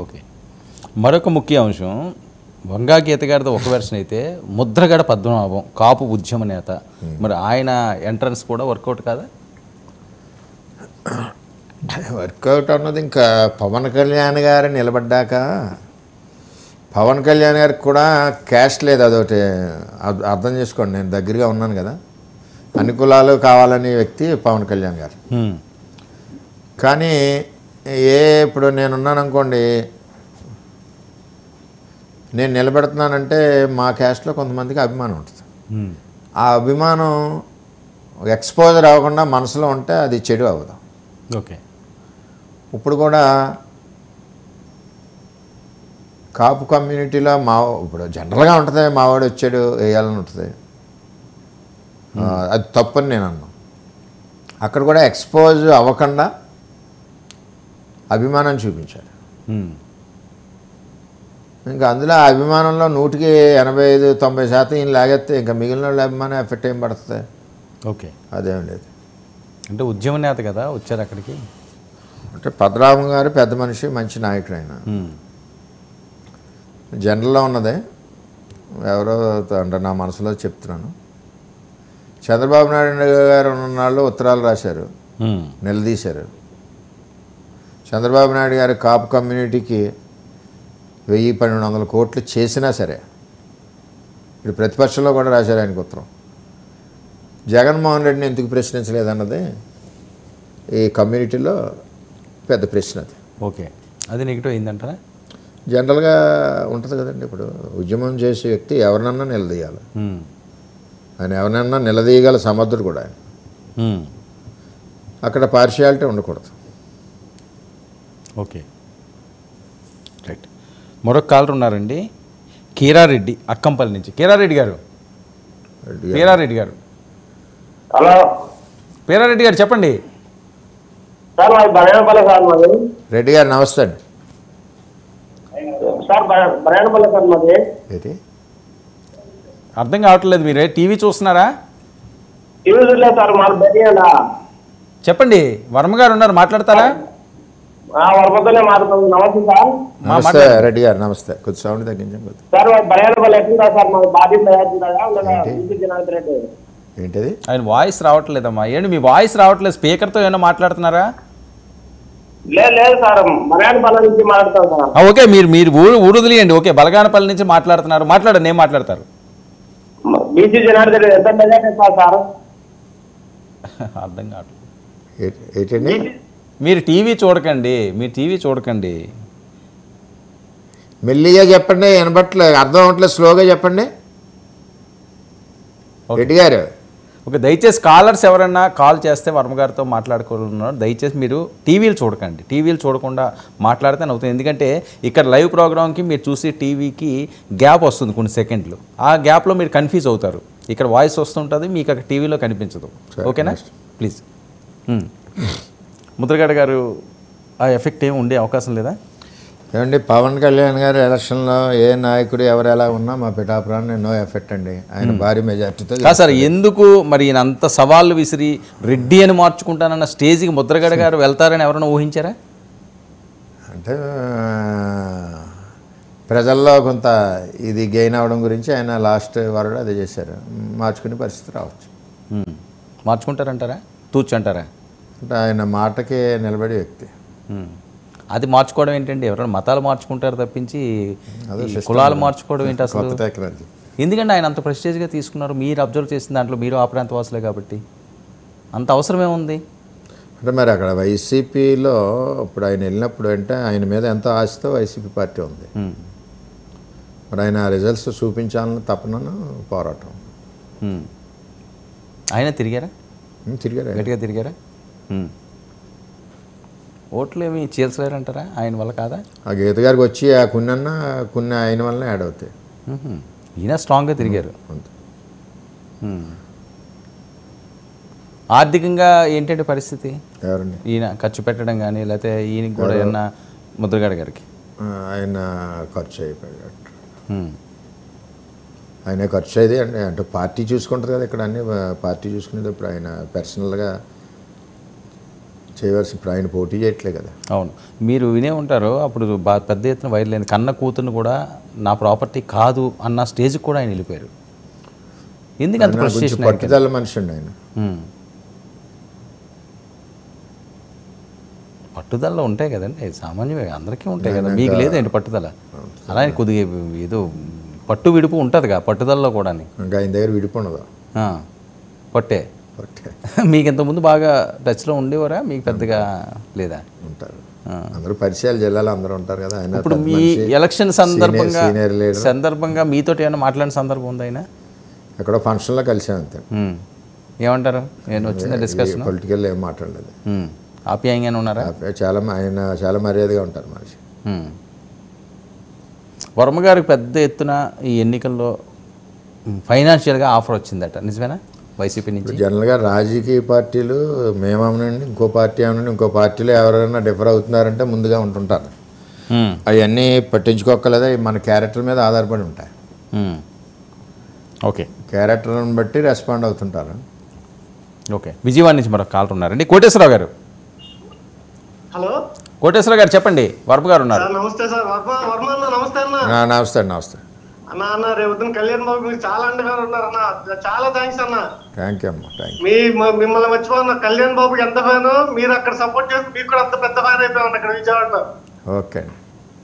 Okay. మరొక ముఖ్య అంశం, వంగా గీత గారితో ఒక వెర్షన్ అయితే, ముద్రగడ పద్మనాభం కాపు ఉద్యమ నేత, మరి ఆయన ఎంట్రన్స్ కూడా వర్కౌట్ కాదా? వర్కౌట్ అన్నది ఇంకా పవన్ కళ్యాణ్ గారు నిలబడ్డాక, పవన్ కళ్యాణ్ గారికి కూడా క్యాస్ట్ లేదు, అదొకటి అర్థం చేసుకోండి. నేను దగ్గరగా ఉన్నాను కదా, అన్ని కులాలు కావాలనే వ్యక్తి పవన్ కళ్యాణ్ గారు. కానీ ఇప్పుడు నేనున్నాను అనుకోండి, నేను నిలబెడుతున్నానంటే మా క్యాస్ట్లో కొంతమందికి అభిమానం ఉంటుంది. ఆ అభిమానం ఎక్స్పోజర్ అవ్వకుండా మనసులో ఉంటే అది చెడు అవ్వదు. ఓకే. ఇప్పుడు కూడా కాపు కమ్యూనిటీలో ఇప్పుడు జనరల్గా ఉంటుంది, మావాడు వచ్చాడు వేయాలని ఉంటుంది, అది తప్పని నేను అన్నాను. అక్కడ కూడా ఎక్స్పోజ్ అవ్వకుండా అభిమానం చూపించారు. ఇంకా అందులో ఆ అభిమానంలో 100కి 85-90% ఈయన లాగేస్తే ఇంకా మిగిలిన వాళ్ళ అభిమానం ఎఫెక్ట్ ఏం పడుతుంది? ఓకే. అదేం లేదు. అంటే ఉద్యమ నేత కదా వచ్చారు అక్కడికి. అంటే పద్మనాభం గారు పెద్ద మనిషి, మంచి నాయకుడు ఆయన. జనరల్లో ఉన్నదే ఎవరో అంటే నా మనసులో చెప్తున్నాను. చంద్రబాబు నాయుడు గారు ఉన్ననాళ్ళు ఉత్తరాలు రాశారు, నిలదీశారు. చంద్రబాబు నాయుడు గారు కాపు కమ్యూనిటీకి 1000-1200 కోట్లు చేసినా సరే, ఇప్పుడు ప్రతిపక్షంలో కూడా రాశారు ఆయనకు ఉత్తరం. జగన్మోహన్ రెడ్డిని ఎందుకు ప్రశ్నించలేదన్నది ఈ కమ్యూనిటీలో పెద్ద ప్రశ్న. అది ఓకే. అది నెగిటివ్ అయిందంటారా? జనరల్గా ఉంటుంది కదండి. ఇప్పుడు ఉద్యమం చేసే వ్యక్తి ఎవరినన్నా నిలదీయాలి, ఆయన ఎవరినన్నా నిలదీయగల సమర్థుడు కూడా ఆయన. అక్కడ పార్షియాలిటీ ఉండకూడదు. Okay, right. మరొక కాలర్ ఉన్నారండి, కీరారెడ్డి అక్కంపల్లి నుంచి. కీరారెడ్డి గారు, పీరారెడ్డి గారు. హలో పీరారెడ్డి గారు చెప్పండి. సార్ మాది బరేణపల్లి సార్. మాది రెడ్డి గారు నమస్తే అండి. సార్ బరేణపల్లి సార్ మాది. ఏంటి అర్థం కావట్లేదు, మీరే టీవీ చూస్తున్నారా? టీవీ చూడలేదు సార్, మాది బెరియాడా. చెప్పండి, వర్మ గారు ఉన్నారు, మాట్లాడతారా? వరపతోనే మాట్లాడుతుంది. నమస్తే సార్. నమస్తే రెడ్డి గారు, నమస్తే. కొద్ది సౌండ్ తగ్గించండి. సార్ మాది బరేణపల్లి ఎట్లుందా సార్? మాది బాధ్యత జనార్దన్ రెడ్డి. ఏంటిది? ఆయన వాయిస్ రావట్లేదమ్మా. ఏంటి మీ వాయిస్ రావట్లేదు? స్పీకర్తో ఏమైనా మాట్లాడుతున్నారా? లేదు సార్, బరేణపల్లి నుంచి మాట్లాడతాం సార్. ఓకే, మీరు ఊరుదిలేయండి. ఓకే, బలగానపల్లి నుంచి మాట్లాడుతున్నారు, మాట్లాడండి. ఏం మాట్లాడతారు? బీసీ జనార్దన్ రెడ్డి ఎంత మెజార్టీ సార్? అర్థం కావట్లేదు. ఏంటండి? మీరు టీవీ చూడకండి, మీరు టీవీ చూడకండి. మెల్లిగా చెప్పండి, వినబట్లేదు, అర్థం అవ్వట్లేదు, స్లోగా చెప్పండి రెడ్డి గారు. ఓకే, దయచేసి కాలర్స్ ఎవరన్నా కాల్ చేస్తే వర్మ గారితో మాట్లాడుకోవాలన్నారు, దయచేసి మీరు టీవీలు చూడకండి. టీవీలు చూడకుండా మాట్లాడితే అవుతుంది. ఎందుకంటే ఇక్కడ లైవ్ ప్రోగ్రామ్కి మీరు చూసి టీవీకి గ్యాప్ వస్తుంది కొన్ని సెకండ్లు. ఆ గ్యాప్లో మీరు కన్ఫ్యూజ్ అవుతారు. ఇక్కడ వాయిస్ వస్తుంటుంది, మీకు అక్కడ టీవీలో కనిపించదు. ఓకేనా? ప్లీజ్. ముద్రగడ గారు, ఆ ఎఫెక్ట్ ఏమి ఉండే అవకాశం లేదా? ఏమండి, పవన్ కళ్యాణ్ గారు ఎలక్షన్లో ఏ నాయకుడు ఎవరు ఎలా ఉన్నా మా పిఠాపురాన్ని నో ఎఫెక్ట్ అండి. ఆయన భారీ మెజార్టీతో. సార్, ఎందుకు మరి ఈయన అంత సవాళ్ళు విసిరి రెడ్డి అని మార్చుకుంటానన్న స్టేజ్కి ముద్రగడ గారు వెళ్తారని ఎవరైనా ఊహించారా? అంటే ప్రజల్లో కొంత ఇది గెయిన్ అవ్వడం గురించి ఆయన లాస్ట్ వరకు అదే చేశారు. మార్చుకునే పరిస్థితి రావచ్చు. మార్చుకుంటారంటారా? తూచంటారా? అంటే ఆయన మాటకే నిలబడే వ్యక్తి. అది మార్చుకోవడం ఏంటండి? ఎవరైనా మతాలు మార్చుకుంటారు తప్పించి కులాలు మార్చుకోవడం ఏంటి అసలు? ఎందుకంటే ఆయన అంత ప్రెస్టేజ్గా తీసుకున్నారు. మీరు అబ్జర్వ్ చేసిన దాంట్లో మీరు ఆ ప్రాంత వాసులే కాబట్టి అంత అవసరమే ఉంది. అంటే మరి అక్కడ వైసీపీలో ఇప్పుడు ఆయన వెళ్ళినప్పుడు అంటే ఆయన మీద ఎంతో ఆశతో వైసీపీ పార్టీ ఉంది. మరి ఆయన రిజల్ట్స్ చూపించాలని తప్పనను పోరాటం. ఆయన తిరిగారా? తిరిగారా? గట్టిగా తిరిగారా? ఓట్లు ఏమి చీల్చలేరంటారా ఆయన వల్ల? కాదా? ఆ గీత గారికి వచ్చి ఆ కొన్ని ఆయన వల్లనే యాడ్ అవుతాయి. ఈయన స్ట్రాంగ్గా తిరిగారు. ఆర్థికంగా ఏంటంటే పరిస్థితి? ఎవరండి? ఈయన ఖర్చు పెట్టడం కానీ, లేకపోతే ఈయనకి కూడా ఏమన్నా ముద్రగడ గారికి ఆయన ఖర్చు అయిపోయాడు. ఆయన ఖర్చు అయ్యేది అంటే పార్టీ చూసుకుంటుంది కదా. ఇక్కడ అన్ని పార్టీ చూసుకునేది. ఇప్పుడు ఆయన పర్సనల్గా చేయవలసి ఇప్పుడు ఆయన పోటీ చేయట్లే కదా. అవును, మీరు వినే ఉంటారు అప్పుడు పెద్ద ఎత్తున వైరల్ అయింది. కన్న కూతురుని కూడా నా ప్రాపర్టీ కాదు అన్న స్టేజ్కి కూడా ఆయన వెళ్ళిపోయారు. ఎందుకంత ఆయన కొంచెం ఫ్రస్ట్రేషన్? పట్టుదల మనిషి అండి ఆయన. పట్టుదలలో ఉంటాయి కదండి, సామాన్యమే, అందరికీ ఉంటాయి కదా. మీకు లేదండి పట్టుదల? అలా కొద్దిగా ఏదో పట్టు విడుపు ఉంటుందిగా పట్టుదలలో కూడా. ఇంకా ఆయన దగ్గర విడిపోండదు పట్టే. మీకు ఇంతకుముందు బాగా టచ్లో ఉండేవారా? మీకు పెద్దగా లేదా? ఉంటారు అందరూ, పరిచయాలు జిల్లాలో అందరూ ఉంటారు కదా. ఆయన ఇప్పుడు మీ ఎలక్షన్ సందర్భంగా మీతో ఏమైనా మాట్లాడిన సందర్భం ఉంది? ఆయన ఎక్కడో ఫంక్షన్లో కలిసాం అంతే. ఏమంటారు? నేను వచ్చిన డిస్కషన్ పొలిటికల్ ఏం మాట్లాడలేదు. ఆప్యాయంగానే ఉన్నారా? ఆయన చాలా మర్యాదగా ఉంటారు మనిషి. వర్మ గారికి పెద్ద ఎత్తున ఈ ఎన్నికల్లో ఫైనాన్షియల్గా ఆఫర్ వచ్చిందట, నిజమేనా? వైసీపీ నుంచి జనరల్గా రాజకీయ పార్టీలు మేమవునండి, ఇంకో పార్టీ అవునండి, ఇంకో పార్టీలో ఎవరైనా డిఫర్ అవుతున్నారంటే ముందుగా ఉంటుంటారు. అవన్నీ పట్టించుకోకలేదా, మన క్యారెక్టర్ మీద ఆధారపడి ఉంటాయి. ఓకే, క్యారెక్టర్ని బట్టి రెస్పాండ్ అవుతుంటారు. ఓకే, విజయవాడ నుంచి మరొక కాల్ ఉన్నారండి. కోటేశ్వరరావు గారు. హలో కోటేశ్వరరావు గారు చెప్పండి, వర్మ గారు ఉన్నారు. నమస్తే సార్. వర్మ అన్న నమస్తే అన్న. నమస్తే నమస్తే అన్న రేపు కళ్యాణ్ బాబు మీరు చాలా అండగా ఉన్నారన్న, చాలా థ్యాంక్స్ అన్న. థ్యాంక్ యూ అమ్మా, థ్యాంక్ యూ. మిమ్మల్ని మర్చిపోన్న కళ్యాణ్ బాబుకి ఎంత ఫ్యాన్, మీరు అక్కడ సపోర్ట్ చేసి మీకు కూడా అంత పెద్ద ఫ్యాన్ అయిపోయాను అక్కడ విజయవాడలో. ఓకే అండి,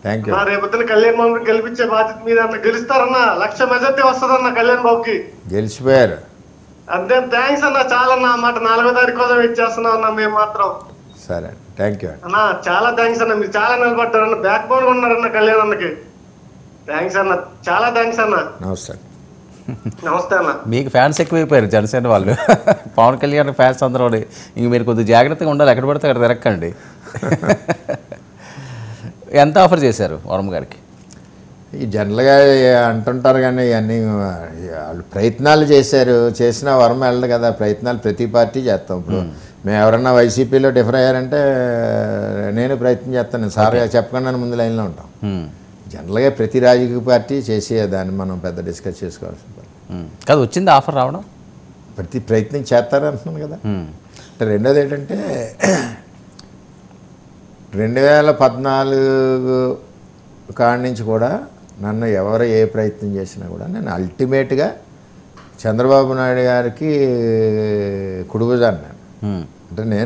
థ్యాంక్ యూ. రేపు కళ్యాణ్ బాబుని గెలిపించే బాధ్యత మీద అన్న, గెలుస్తారన్న, 1,00,000 మెజార్టీ వస్తుందన్న కళ్యాణ్ బాబుకి. గెలిచిపోయారు అంతే, థ్యాంక్స్ అన్న. చాలా అన్న, మాట 4వ తారీఖు కోసం వెయిట్ చేస్తున్నాం అన్న మేము మాత్రం. సరే, థ్యాంక్ యూ అన్న, చాలా థ్యాంక్స్ అన్న. మీరు చాలా నిలబడ్డారన్న, బ్యాక్ బోన్ ఉన్నారన్న కళ్యాణ్ అన్నకి. థ్యాంక్స్ అన్న, చాలా థ్యాంక్స్ అన్న. నమస్తే. నమస్తే అన్న. మీకు ఫ్యాన్స్ ఎక్కువైపోయారు జనసేన వాళ్ళు. పవన్ కళ్యాణ్ ఫ్యాన్స్ అందరూ. ఇంక మీరు కొద్దిగా జాగ్రత్తగా ఉండాలి, ఎక్కడ పడితే అక్కడ తిరక్కండి. ఎంత ఆఫర్ చేశారు వర్మ గారికి? ఈ జనరల్గా అంటుంటారు కానీ ఇవన్నీ వాళ్ళు ప్రయత్నాలు చేశారు, చేసిన వర్మ వెళ్ళదు కదా. ప్రయత్నాలు ప్రతి పార్టీ చేస్తాం. ఇప్పుడు మేము ఎవరన్నా వైసీపీలో డిఫర్ అయ్యారంటే నేను ప్రయత్నం చేస్తాను, సార్ చెప్పకుండా ముందు లైన్లో ఉంటాం. జనరల్గా ప్రతి రాజకీయ పార్టీ చేసే దాన్ని మనం పెద్ద డిస్కస్ చేసుకోవాల్సిన పని కాదు. వచ్చింది ఆఫర్ రావడం, ప్రతి ప్రయత్నం చేస్తారు అంటున్నాను కదా. అంటే రెండోది ఏంటంటే 2014 కాడి నుంచి కూడా నన్ను ఎవరు ఏ ప్రయత్నం చేసినా కూడా నేను అల్టిమేట్గా చంద్రబాబు నాయుడు గారికి కుడిభుజాన్ని. అంటే నేను